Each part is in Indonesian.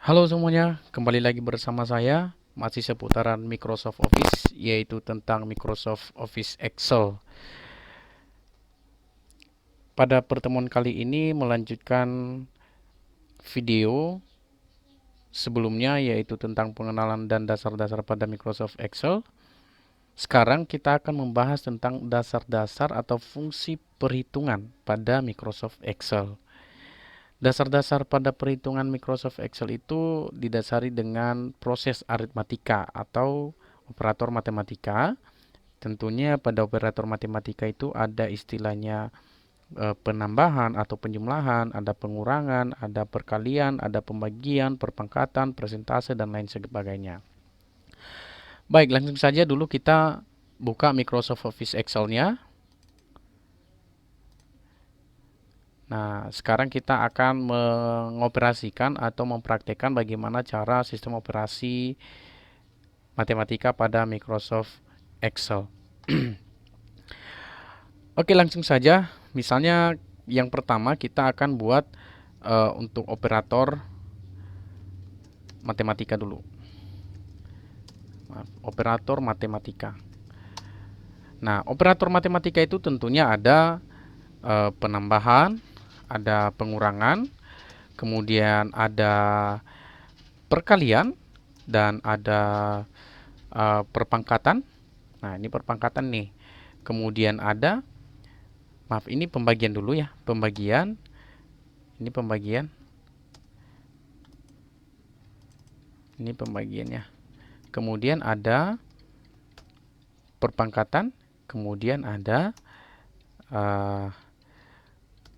Halo semuanya, kembali lagi bersama saya, masih seputaran Microsoft Office, yaitu tentang Microsoft Office Excel. Pada pertemuan kali ini melanjutkan video sebelumnya, yaitu tentang pengenalan dan dasar-dasar pada Microsoft Excel. Sekarang kita akan membahas tentang dasar-dasar atau fungsi perhitungan pada Microsoft Excel. Dasar-dasar pada perhitungan Microsoft Excel itu didasari dengan proses aritmatika atau operator matematika. Tentunya pada operator matematika itu ada istilahnya penambahan atau penjumlahan, ada pengurangan, ada perkalian, ada pembagian, perpangkatan, persentase, dan lain sebagainya. Baik, langsung saja dulu kita buka Microsoft Office Excel-nya. Nah, sekarang kita akan mengoperasikan atau mempraktekkan bagaimana cara sistem operasi matematika pada Microsoft Excel. Oke, langsung saja. Misalnya yang pertama kita akan buat untuk operator matematika dulu. Maaf, operator matematika. Nah, operator matematika itu tentunya ada penambahan, ada pengurangan, kemudian ada perkalian, dan ada perpangkatan. Nah, ini perpangkatan nih. Kemudian ada, maaf, ini pembagian dulu ya, pembagian. Ini pembagian. Ini pembagiannya. Kemudian ada perpangkatan, kemudian ada uh,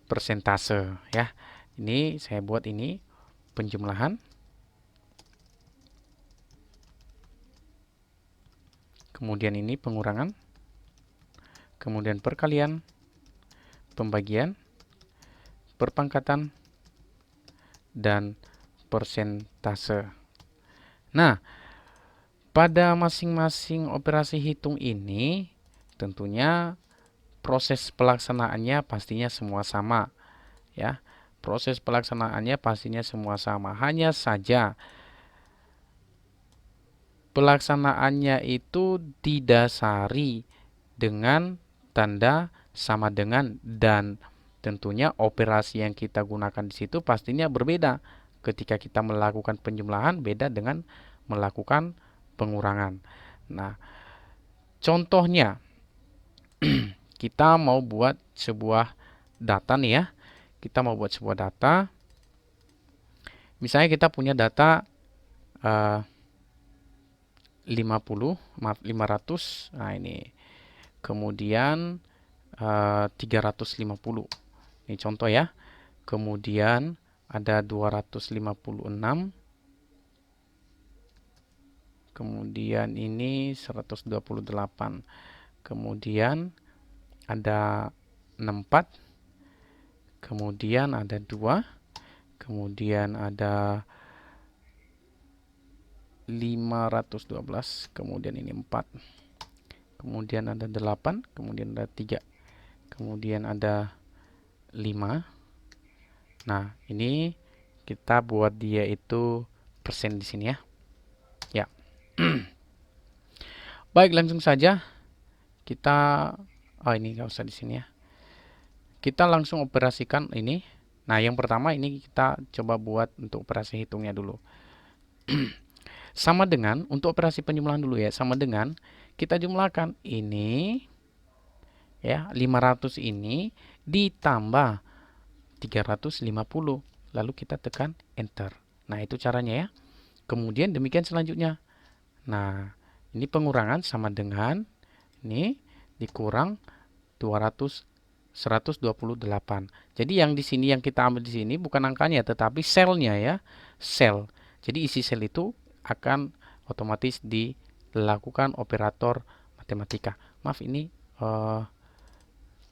persentase ya. Ini saya buat ini penjumlahan, kemudian ini pengurangan, kemudian perkalian, pembagian, perpangkatan, dan persentase. Nah, pada masing-masing operasi hitung ini tentunya proses pelaksanaannya pastinya semua sama ya. Proses pelaksanaannya pastinya semua sama. Hanya saja pelaksanaannya itu didasari dengan tanda sama dengan, dan tentunya operasi yang kita gunakan di situ pastinya berbeda. Ketika kita melakukan penjumlahan beda dengan melakukan pengurangan. Nah, contohnya kita mau buat sebuah data nih ya. Kita mau buat sebuah data. Misalnya kita punya data uh, 50, maaf 500. Nah, ini. Kemudian 350. Ini contoh ya. Kemudian ada 256. Kemudian ini 128. Kemudian ada 64. Kemudian ada 2. Kemudian ada 512. Kemudian ini 4. Kemudian ada 8. Kemudian ada 3. Kemudian ada 5. Nah, ini kita buat dia itu persen di sini ya. Ya. Baik, langsung saja kita ini nggak usah di sini ya. Kita langsung operasikan ini. Nah, yang pertama ini kita coba buat untuk operasi hitungnya dulu. Sama dengan untuk operasi penjumlahan dulu ya, sama dengan kita jumlahkan ini ya, 500 ini ditambah 350. Lalu kita tekan enter. Nah, itu caranya ya. Kemudian demikian selanjutnya. Nah, ini pengurangan sama dengan ini dikurang 200 128. Jadi yang di sini yang kita ambil di sini bukan angkanya tetapi selnya ya. Sel. Jadi isi sel itu akan otomatis dilakukan operator matematika. Maaf ini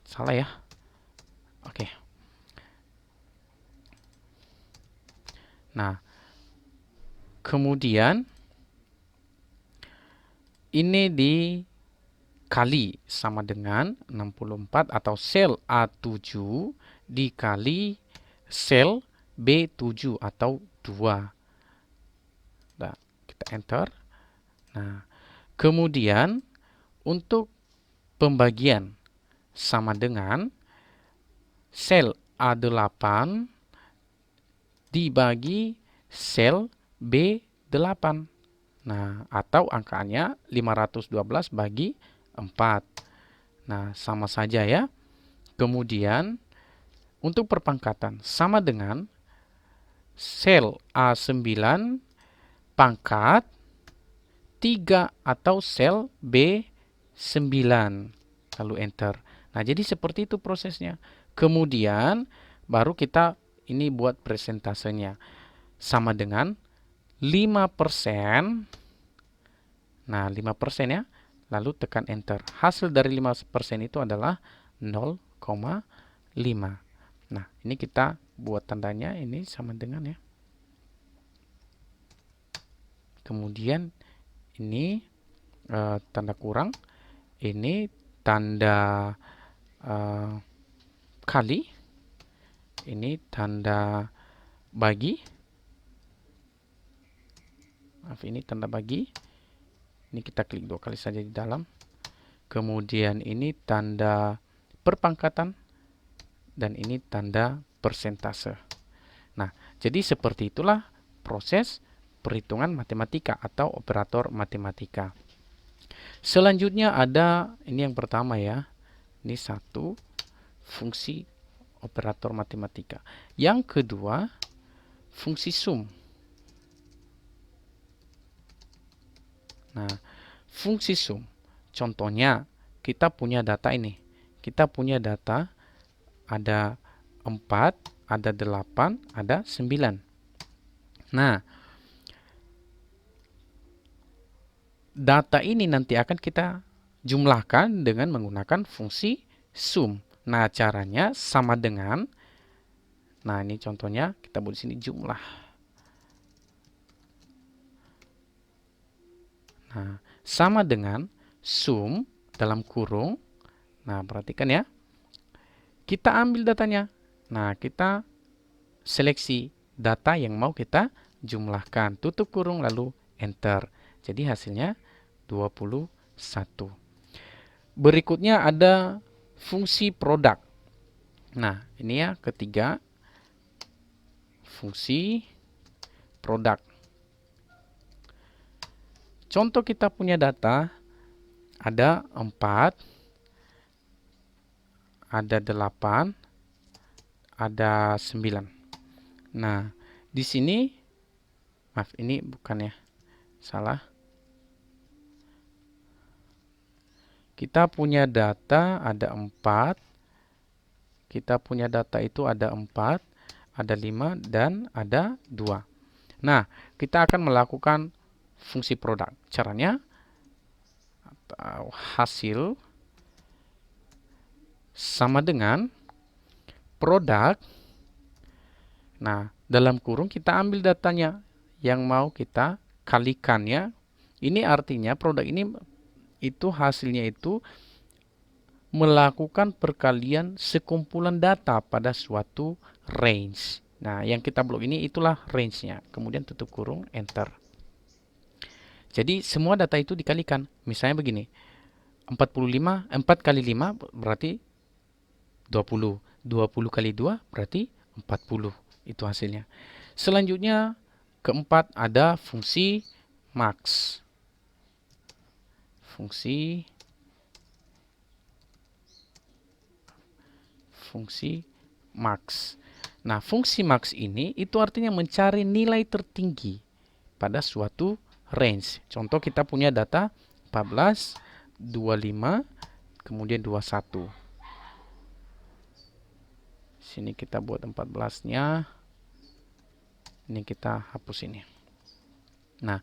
salah ya. Oke. Nah, kemudian ini dikali sama dengan 64 atau sel A7 dikali sel B7 atau 2. Nah, kita enter. Nah, kemudian untuk pembagian sama dengan sel A8 dibagi sel B8. Nah, atau angkanya 512 bagi 4. Nah, sama saja ya. Kemudian untuk perpangkatan sama dengan sel A9 pangkat 3 atau sel B9. Lalu enter. Nah, jadi seperti itu prosesnya. Kemudian baru kita ini buat presentasenya. Sama dengan 5%. Nah, 5% ya. Lalu tekan enter. Hasil dari 5% itu adalah 0,5. Nah, ini kita buat tandanya ini sama dengan ya. Kemudian ini tanda kurang. Ini tanda kali. Ini tanda bagi. Maaf, ini tanda bagi. Ini kita klik 2 kali saja di dalam. Kemudian ini tanda perpangkatan. Dan ini tanda persentase. Nah, jadi seperti itulah proses perhitungan matematika atau operator matematika. Selanjutnya ada, ini yang pertama ya. Ini satu, fungsi operator matematika. Yang kedua, fungsi sum. Nah, fungsi sum. Contohnya, kita punya data ini. Kita punya data ada 4, ada 8, ada 9. Nah, data ini nanti akan kita jumlahkan dengan menggunakan fungsi sum. Nah, caranya sama dengan, nah ini contohnya kita buat di sini jumlah. Nah, sama dengan sum dalam kurung. Nah, perhatikan ya. Kita ambil datanya. Nah, kita seleksi data yang mau kita jumlahkan. Tutup kurung lalu enter. Jadi hasilnya 21. Berikutnya ada fungsi produk. Nah, ini ya ketiga. Fungsi produk. Contoh kita punya data ada 4, ada 8, ada 9. Nah, di sini, maaf ini bukan ya, salah. Kita punya data ada 4, kita punya data itu ada 4, ada 5, dan ada 2. Nah, kita akan melakukan fungsi produk. Caranya, hasil sama dengan produk. Nah, dalam kurung kita ambil datanya yang mau kita kalikannya. Ini artinya produk ini itu hasilnya itu melakukan perkalian sekumpulan data pada suatu range. Nah, yang kita blok ini itulah range-nya. Kemudian tutup kurung, enter. Jadi semua data itu dikalikan. Misalnya begini. 4 kali 5 berarti 20. 20 kali 2 berarti 40. Itu hasilnya. Selanjutnya keempat ada fungsi max. Fungsi max. Nah, fungsi max ini itu artinya mencari nilai tertinggi pada suatu range. Contoh kita punya data 14, 25, kemudian 21. Sini kita buat 14-nya. Ini kita hapus ini. Nah,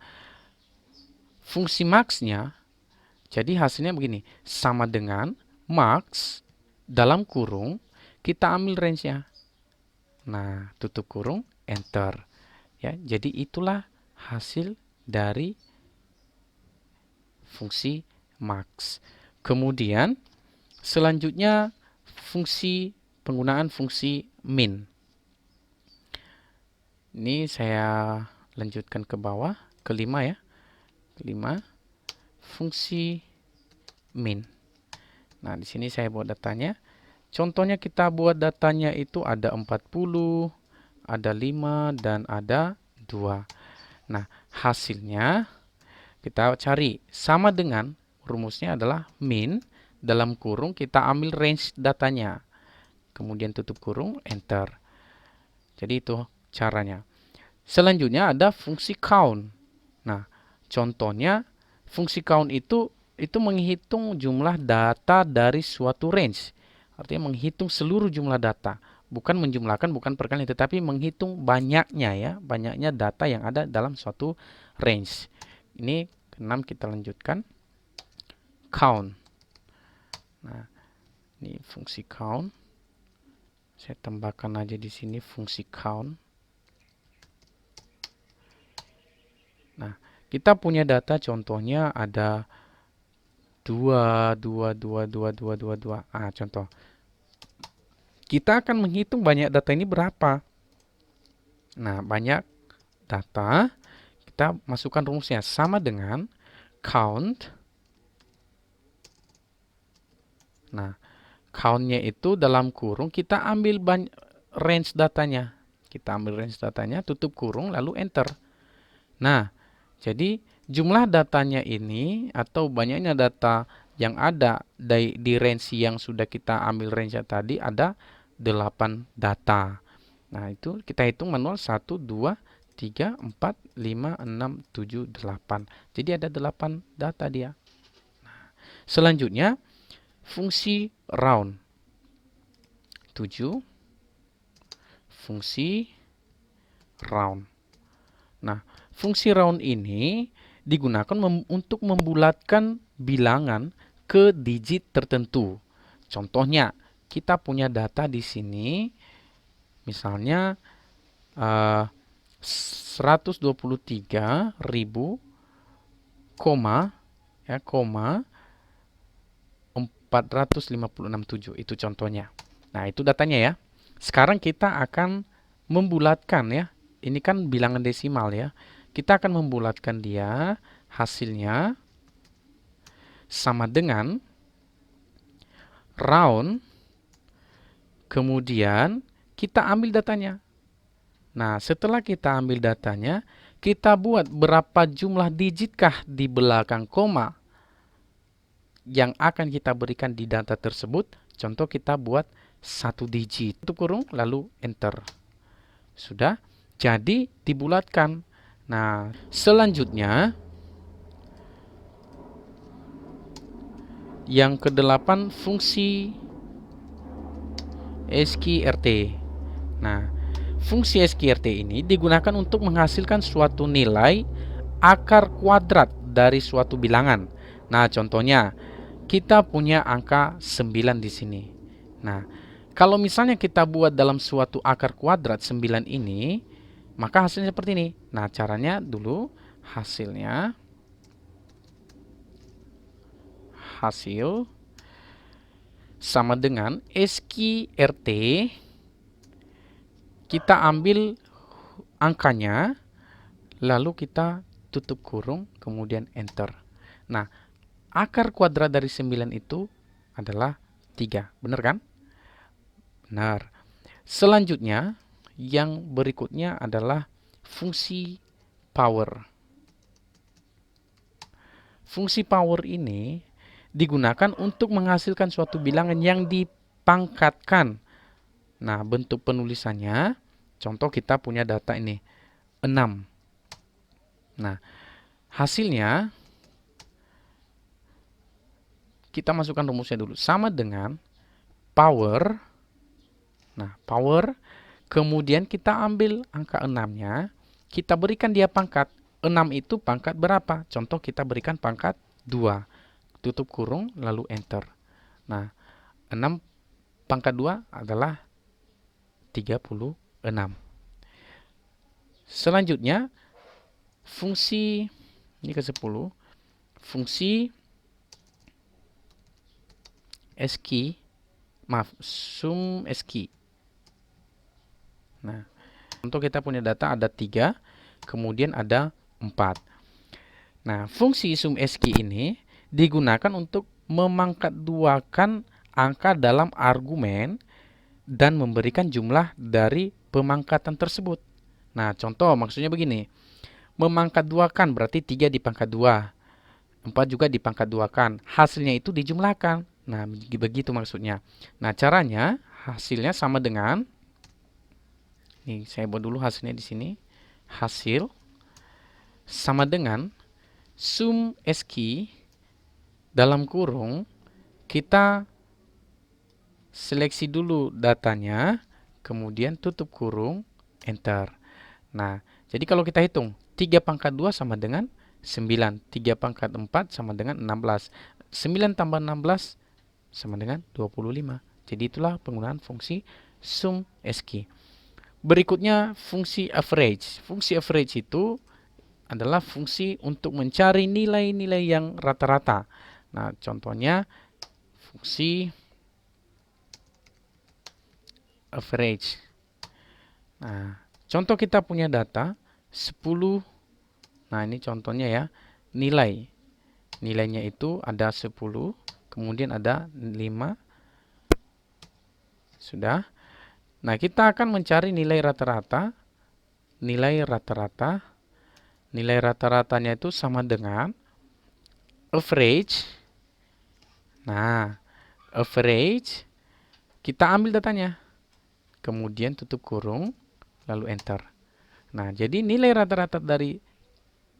fungsi max-nya, jadi hasilnya begini. Sama dengan max dalam kurung, kita ambil range-nya. Nah, tutup kurung, enter. Ya, jadi itulah hasil dari fungsi max. Kemudian selanjutnya penggunaan fungsi min. Ini saya lanjutkan ke bawah. kelima ya. Kelima, fungsi min. Nah, di sini saya buat datanya. Contohnya kita buat datanya itu ada 40, ada 5, dan ada 2. Nah, hasilnya kita cari sama dengan rumusnya adalah min dalam kurung kita ambil range datanya. Kemudian tutup kurung, enter. Jadi itu caranya. Selanjutnya ada fungsi count. Nah, contohnya fungsi count itu menghitung jumlah data dari suatu range. Artinya menghitung seluruh jumlah data. Bukan menjumlahkan, bukan perkalian, tetapi menghitung banyaknya ya, banyaknya data yang ada dalam suatu range. Ini keenam kita lanjutkan. Count. Nah, ini fungsi count. Saya tambahkan aja di sini fungsi count. Nah, kita punya data contohnya ada 2, 2, 2, 2, 2, 2, 2. Contoh. Kita akan menghitung banyak data ini berapa. Nah, banyak data, kita masukkan rumusnya sama dengan count. Nah, countnya itu dalam kurung, kita ambil range datanya. Kita ambil range datanya, tutup kurung, lalu enter. Nah, jadi jumlah datanya ini atau banyaknya data yang ada di range yang sudah kita ambil range tadi ada 8 data. Nah, itu kita hitung manual 1, 2, 3, 4, 5, 6, 7, 8. Jadi ada 8 data dia. Nah, selanjutnya fungsi round. 7. Fungsi round. Nah, fungsi round ini digunakan untuk membulatkan bilangan ke digit tertentu. Contohnya, kita punya data di sini, misalnya 123.000, ya, 456.7. Itu contohnya. Nah, itu datanya ya. Sekarang kita akan membulatkan ya. Ini kan bilangan desimal ya. Kita akan membulatkan dia, hasilnya sama dengan round, kemudian kita ambil datanya. Nah, setelah kita ambil datanya, kita buat berapa jumlah digitkah di belakang koma yang akan kita berikan di data tersebut. Contoh kita buat 1 digit. Tutup kurung, lalu enter. Sudah, jadi dibulatkan. Nah, selanjutnya yang ke-8 fungsi SQRT. Nah, fungsi SQRT ini digunakan untuk menghasilkan suatu nilai akar kuadrat dari suatu bilangan. Nah, contohnya kita punya angka 9 di sini. Nah, kalau misalnya kita buat dalam suatu akar kuadrat 9 ini, maka hasilnya seperti ini. Nah, caranya dulu hasil sama dengan SQRT, kita ambil angkanya, lalu kita tutup kurung, kemudian enter. Nah, akar kuadrat dari 9 itu adalah 3. Benar kan? Benar. Selanjutnya, yang berikutnya adalah fungsi power. Fungsi power ini digunakan untuk menghasilkan suatu bilangan yang dipangkatkan. Nah, bentuk penulisannya, contoh kita punya data ini, 6. Nah, hasilnya, kita masukkan rumusnya dulu. Sama dengan power. Nah, power, kemudian kita ambil angka 6-nya, kita berikan dia pangkat. 6 itu pangkat berapa? Contoh kita berikan pangkat 2. Tutup kurung, lalu enter. Nah, 6 pangkat 2 adalah 36. Selanjutnya, fungsi, ini ke-10, fungsi sum SQ. Nah, untuk kita punya data ada 3, kemudian ada 4. Nah, fungsi sum SQ ini digunakan untuk memangkat-duakan angka dalam argumen dan memberikan jumlah dari pemangkatan tersebut. Nah, contoh maksudnya begini. Memangkat-duakan berarti 3 dipangkat 2, 4 juga dipangkat 2-kan. Hasilnya itu dijumlahkan. Nah, begitu maksudnya. Nah, caranya hasilnya sama dengan, nih saya buat dulu hasilnya di sini. Hasil sama dengan sum SQ dalam kurung, kita seleksi dulu datanya, kemudian tutup kurung, enter. Nah, jadi kalau kita hitung, 3 pangkat 2 sama dengan 9, 3 pangkat 4 sama dengan 16, 9 tambah 16 sama dengan 25. Jadi itulah penggunaan fungsi sum SQ. Berikutnya fungsi average. Fungsi average itu adalah fungsi untuk mencari nilai-nilai yang rata-rata. Nah, contohnya fungsi average. Nah, contoh kita punya data 10. Nah, ini contohnya ya. Nilainya itu ada 10, kemudian ada 5. Sudah. Nah, kita akan mencari nilai rata-rata. Nilai rata-ratanya itu sama dengan average. Nah, average kita ambil datanya. Kemudian tutup kurung, lalu enter. Nah, jadi nilai rata-rata dari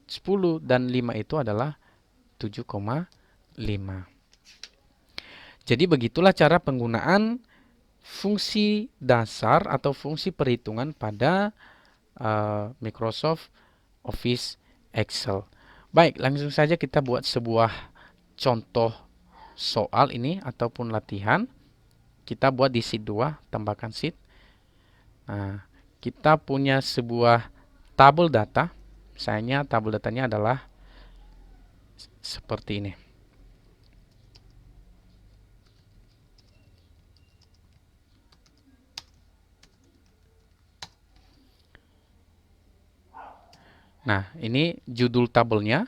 10 dan 5 itu adalah 7,5. Jadi begitulah cara penggunaan fungsi dasar atau fungsi perhitungan pada Microsoft Office Excel. Baik, langsung saja kita buat sebuah contoh soal ini ataupun latihan. Kita buat di sheet 2, tambahkan sheet. Nah, kita punya sebuah tabel data. Misalnya tabel datanya adalah seperti ini. Nah, ini judul tabelnya.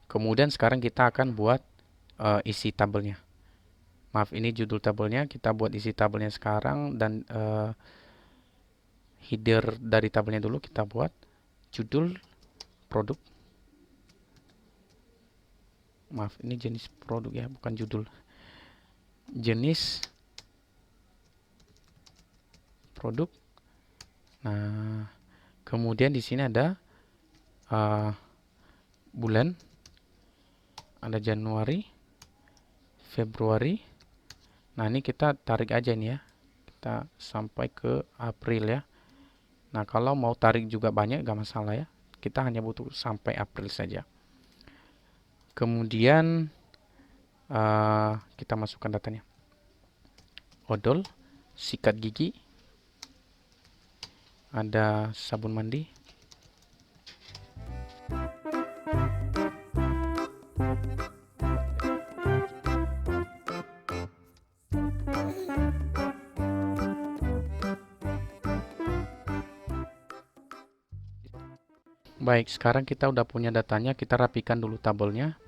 Kemudian sekarang kita akan buat isi tabelnya. Maaf, ini judul tabelnya. Kita buat isi tabelnya sekarang dan header dari tabelnya dulu kita buat judul produk. Maaf, ini jenis produk ya, bukan judul. Jenis produk. Nah, kemudian di sini ada bulan, ada Januari, Februari. Nah, ini kita tarik aja nih ya. Kita sampai ke April ya. Nah, kalau mau tarik juga banyak gak masalah ya. Kita hanya butuh sampai April saja. Kemudian kita masukkan datanya. Odol, sikat gigi, ada sabun mandi. Baik, sekarang kita udah punya datanya, kita rapikan dulu tabelnya.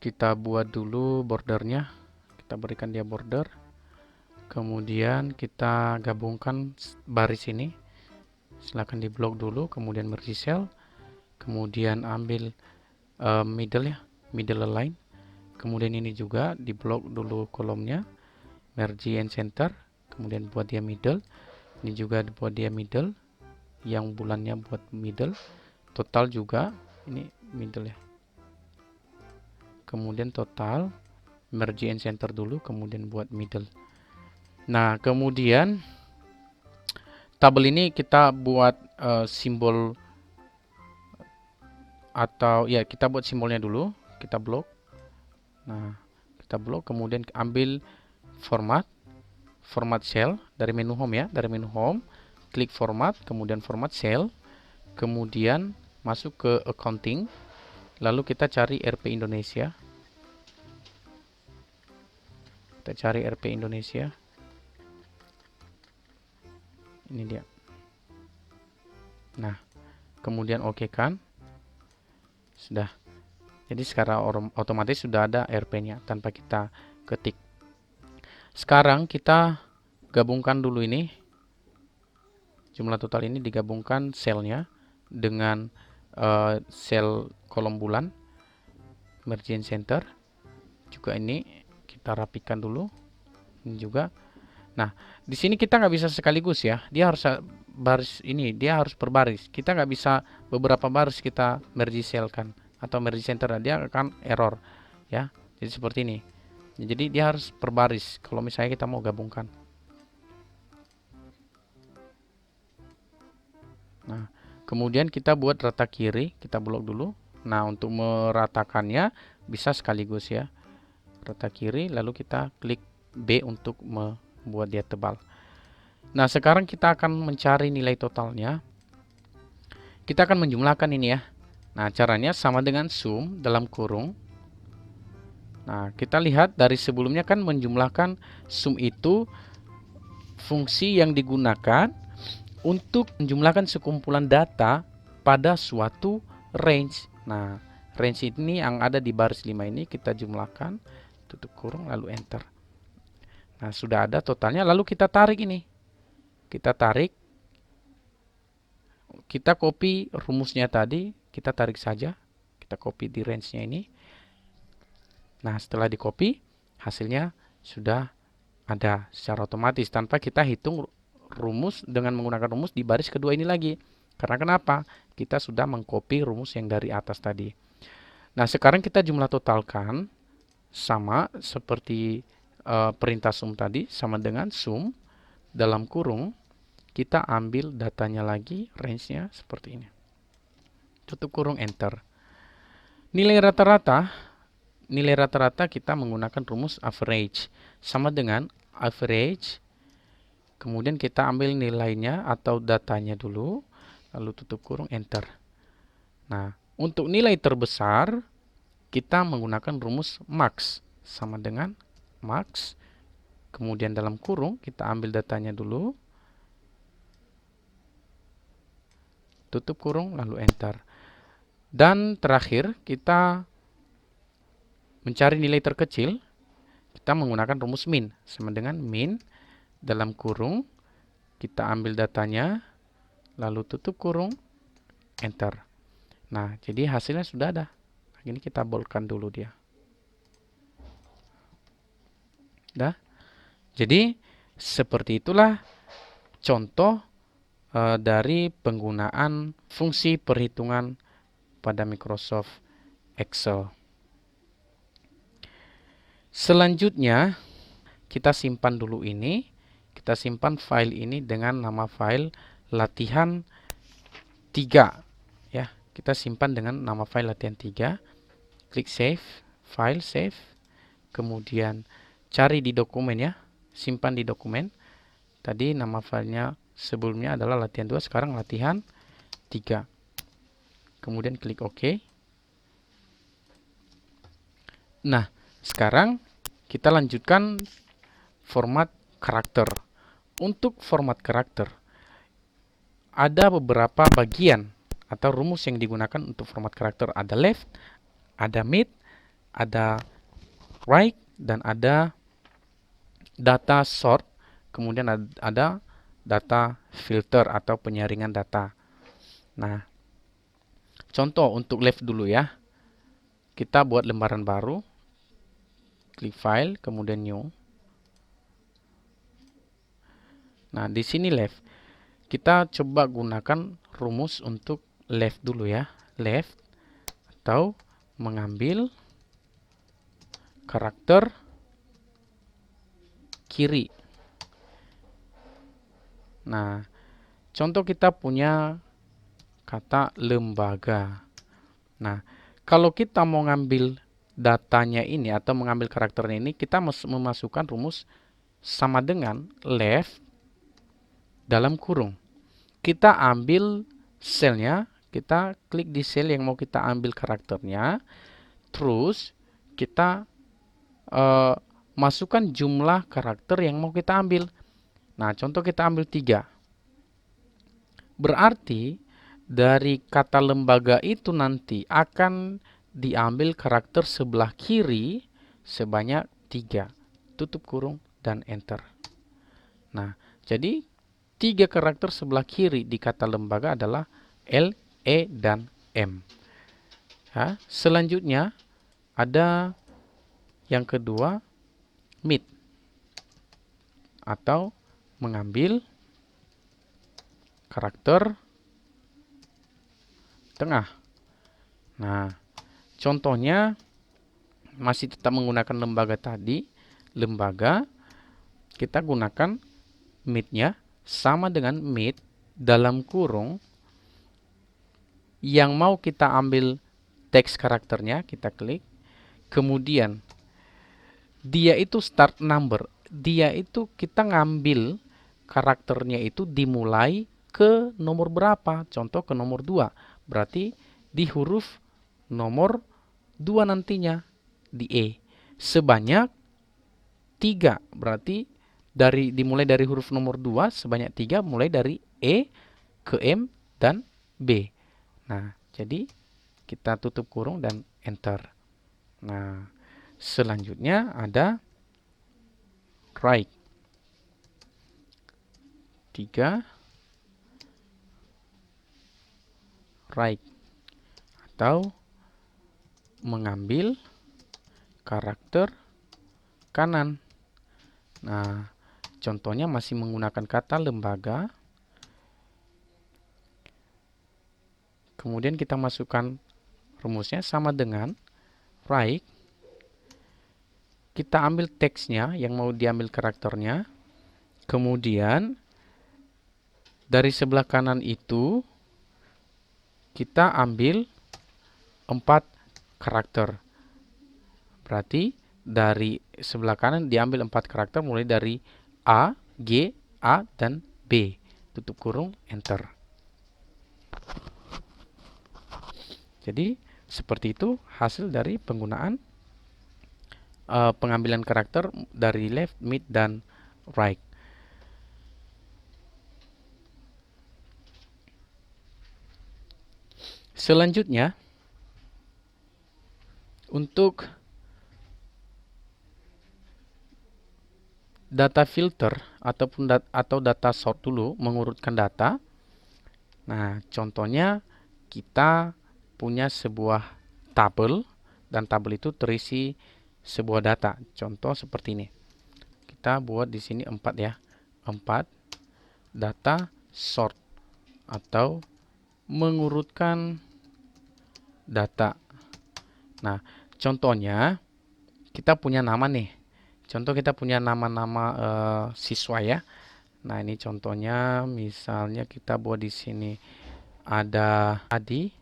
Kita buat dulu bordernya, kita berikan dia border. Kemudian kita gabungkan baris ini. Silahkan di blok dulu, kemudian merge cell. Kemudian ambil middle ya, middle align. Kemudian ini juga di blok dulu kolomnya, merge and center. Kemudian buat dia middle. Ini juga buat dia middle. Yang bulannya buat middle, total juga ini middle ya. Kemudian total, merge and center dulu, kemudian buat middle. Nah, kemudian tabel ini kita buat simbol atau ya kita buat simbolnya dulu, kita blok. Nah, kita blok, kemudian ambil format cell dari menu home ya, dari menu home. Klik format, kemudian format cell, kemudian masuk ke accounting, lalu kita cari RP Indonesia. Kita cari RP Indonesia. Ini dia. Nah, kemudian oke kan. Sudah. Jadi secara otomatis sudah ada RP-nya tanpa kita ketik. Sekarang kita gabungkan dulu ini. Jumlah total ini digabungkan selnya dengan sel kolom bulan, margin center. Juga ini kita rapikan dulu. Ini juga. Nah, di sini kita nggak bisa sekaligus ya. Dia harus baris ini, dia harus berbaris. Kita nggak bisa beberapa baris kita merge cell kan atau merge center, dia akan error ya. Jadi seperti ini. Jadi dia harus berbaris kalau misalnya kita mau gabungkan. Nah, kemudian kita buat rata kiri, kita blok dulu. Nah, untuk meratakannya bisa sekaligus ya. Rata kiri, lalu kita klik B untuk membuat dia tebal. Nah, sekarang kita akan mencari nilai totalnya. Kita akan menjumlahkan ini ya. Nah, caranya sama dengan sum dalam kurung. Nah, kita lihat dari sebelumnya kan menjumlahkan sum itu fungsi yang digunakan untuk menjumlahkan sekumpulan data pada suatu range. Nah, range ini yang ada di baris 5 ini kita jumlahkan, tutup kurung lalu enter. Nah, sudah ada totalnya, lalu kita tarik ini. Kita tarik. Kita copy rumusnya tadi, kita tarik saja. Kita copy di range-nya ini. Nah, setelah di copy, hasilnya sudah ada secara otomatis tanpa kita hitung rumus dengan menggunakan rumus di baris kedua ini lagi. Karena kenapa? Kita sudah mengcopy rumus yang dari atas tadi. Nah, sekarang kita jumlah totalkan sama seperti perintah sum tadi, sama dengan sum dalam kurung. Kita ambil datanya lagi, range-nya seperti ini. Tutup kurung, enter. Nilai rata-rata kita menggunakan rumus average. Sama dengan average. Kemudian kita ambil nilainya atau datanya dulu. Lalu tutup kurung, enter. Nah, untuk nilai terbesar, kita menggunakan rumus max. Sama dengan max. Kemudian dalam kurung, kita ambil datanya dulu. Tutup kurung, lalu enter. Dan terakhir, kita mencari nilai terkecil. Kita menggunakan rumus min. Sama dengan min. Dalam kurung, kita ambil datanya. Lalu tutup kurung, enter. Nah, jadi hasilnya sudah ada. Ini kita boldkan dulu dia. Dah. Jadi, seperti itulah contoh dari penggunaan fungsi perhitungan pada Microsoft Excel. Selanjutnya, kita simpan dulu ini. Kita simpan file ini dengan nama file latihan 3. Ya, kita simpan dengan nama file latihan 3. Klik save, file save. Kemudian cari di dokumen ya. Simpan di dokumen. Tadi nama filenya sebelumnya adalah latihan 2, sekarang latihan 3. Kemudian klik OK. Nah, sekarang kita lanjutkan format karakter. Untuk format karakter, ada beberapa bagian atau rumus yang digunakan untuk format karakter. Ada left, ada mid, ada right, dan ada data sort. Kemudian ada data filter atau penyaringan data. Nah, contoh untuk left dulu ya. Kita buat lembaran baru. Klik file, kemudian new. Nah, di sini left. Kita coba gunakan rumus untuk left dulu ya. Left atau mengambil karakter kiri. Nah, contoh kita punya kata lembaga. Nah, kalau kita mau ngambil datanya ini atau mengambil karakternya ini, kita memasukkan rumus sama dengan left dalam kurung. Kita ambil selnya, kita klik di sel yang mau kita ambil karakternya, terus kita masukkan jumlah karakter yang mau kita ambil. Nah, contoh kita ambil 3. Berarti dari kata lembaga itu nanti akan diambil karakter sebelah kiri sebanyak 3. Tutup kurung dan enter. Nah, jadi 3 karakter sebelah kiri di kata lembaga adalah L, E, dan M. Ya, selanjutnya ada yang kedua, mid atau mengambil karakter tengah. Nah, contohnya masih tetap menggunakan lembaga tadi. Lembaga kita gunakan mid-nya sama dengan mid dalam kurung yang mau kita ambil teks karakternya, kita klik. Kemudian dia itu start number. Dia itu kita ngambil karakternya itu dimulai ke nomor berapa? Contoh ke nomor 2. Berarti di huruf nomor 2 nantinya di E. Sebanyak 3. Berarti dimulai dari huruf nomor 2 sebanyak 3 mulai dari E ke M dan B. Nah, jadi kita tutup kurung dan enter. Nah, selanjutnya ada right. 3 right atau mengambil karakter kanan. Nah, contohnya masih menggunakan kata lembaga. Kemudian kita masukkan rumusnya sama dengan right. Kita ambil teksnya yang mau diambil karakternya. Kemudian dari sebelah kanan itu kita ambil 4 karakter. Berarti dari sebelah kanan diambil 4 karakter mulai dari A, G, A, dan B. Tutup kurung, enter. Jadi seperti itu hasil dari penggunaan pengambilan karakter dari left, mid, dan right. Selanjutnya, untuk data filter atau data sort dulu, mengurutkan data. Nah, contohnya kita punya sebuah tabel dan tabel itu terisi sebuah data. Contoh seperti ini. Kita buat di sini 4 ya. 4 data sort atau mengurutkan data. Nah, contohnya kita punya nama nih. Contoh kita punya nama-nama siswa ya. Nah, ini contohnya misalnya kita buat di sini ada Adi,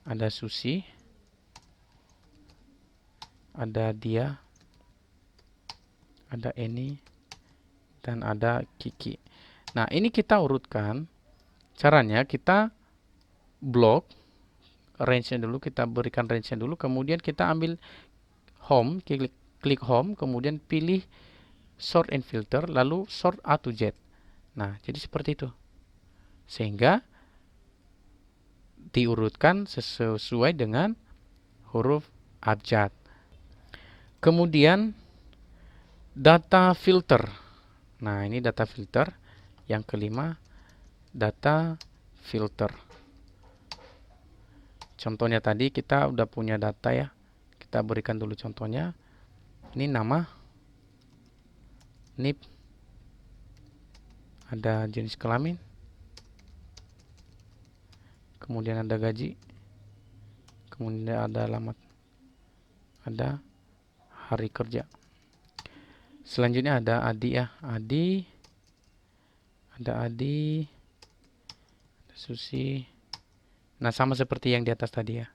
ada Susi, ada Dia, ada Eni, dan ada Kiki. Nah, ini kita urutkan. Caranya kita blok range-nya dulu, kita berikan range-nya dulu, kemudian kita ambil home, klik home, kemudian pilih sort and filter, lalu sort A to Z. Nah, jadi seperti itu. Sehingga diurutkan sesuai dengan huruf abjad. Kemudian data filter. Nah, ini data filter. Yang kelima, data filter. Contohnya tadi kita udah punya data ya. Kita berikan dulu contohnya. Ini nama, NIP, ada jenis kelamin, kemudian ada gaji, kemudian ada alamat, ada hari kerja. Selanjutnya ada Adi ya. Adi, ada Adi, ada Susi. Nah, sama seperti yang di atas tadi ya.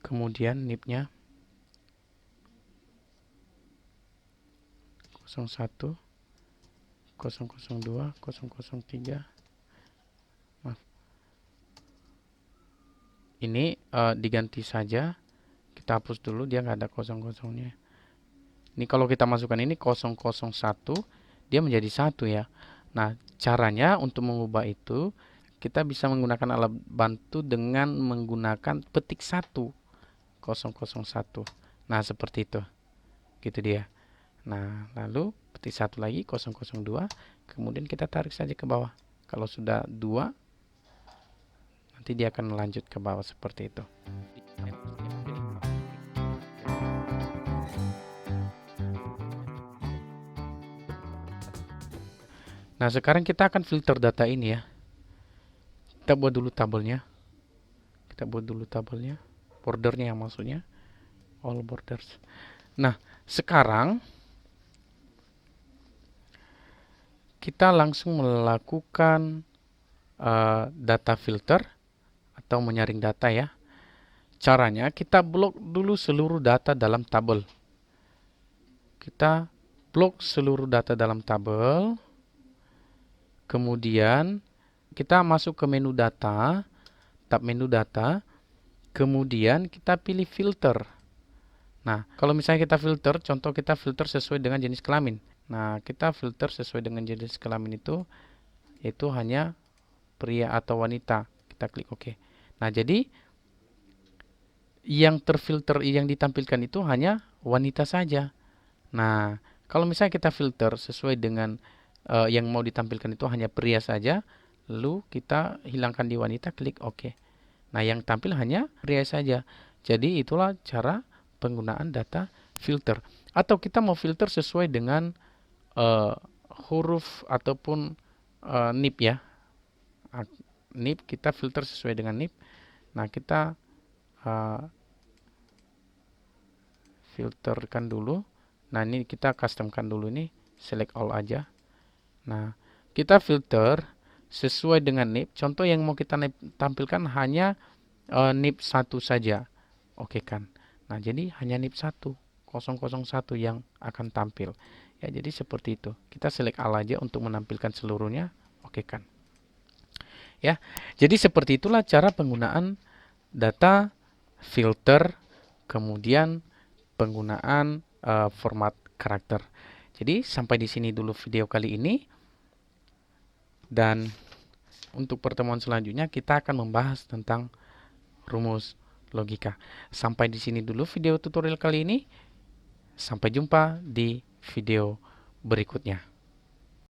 Kemudian NIP-nya 01, 002, 003. Maaf. Ini diganti saja. Kita hapus dulu, dia nggak ada kosong-kosongnya. Ini kalau kita masukkan ini 001, dia menjadi 1 ya. Nah, caranya untuk mengubah itu, kita bisa menggunakan alat bantu dengan menggunakan petik 1, 001. Nah, seperti itu. Gitu dia. Nah, lalu petik 1 lagi, 002, kemudian kita tarik saja ke bawah. Kalau sudah 2, nanti dia akan melanjut ke bawah seperti itu. Nah, sekarang kita akan filter data ini ya. Kita buat dulu tabelnya. Bordernya yang maksudnya. All borders. Nah, sekarang kita langsung melakukan data filter atau menyaring data ya. Caranya kita blok dulu seluruh data dalam tabel. Kita blok seluruh data dalam tabel. Kemudian kita masuk ke menu data, tab menu data. Kemudian kita pilih filter. Nah, kalau misalnya kita filter, contoh kita filter sesuai dengan jenis kelamin. Nah, kita filter sesuai dengan jenis kelamin itu hanya pria atau wanita. Kita klik OK. Nah, jadi yang terfilter yang ditampilkan itu hanya wanita saja. Nah, kalau misalnya kita filter sesuai dengan yang mau ditampilkan itu hanya pria saja, lalu kita hilangkan di wanita, klik OK. Nah, yang tampil hanya pria saja. Jadi itulah cara penggunaan data filter. Atau kita mau filter sesuai dengan huruf ataupun NIP ya. NIP kita filter sesuai dengan NIP. Nah, kita filterkan dulu. Nah, ini kita customkan dulu nih, select all aja. Nah, kita filter sesuai dengan NIP. Contoh yang mau kita tampilkan hanya NIP 1 saja. Oke kan. Nah, jadi hanya NIP 1, 001 yang akan tampil. Ya, jadi seperti itu. Kita select all aja untuk menampilkan seluruhnya. Oke kan. Ya, jadi seperti itulah cara penggunaan data filter, kemudian penggunaan format karakter. Jadi sampai di sini dulu video kali ini. Dan untuk pertemuan selanjutnya kita akan membahas tentang rumus logika. Sampai di sini dulu video tutorial kali ini. Sampai jumpa di video berikutnya.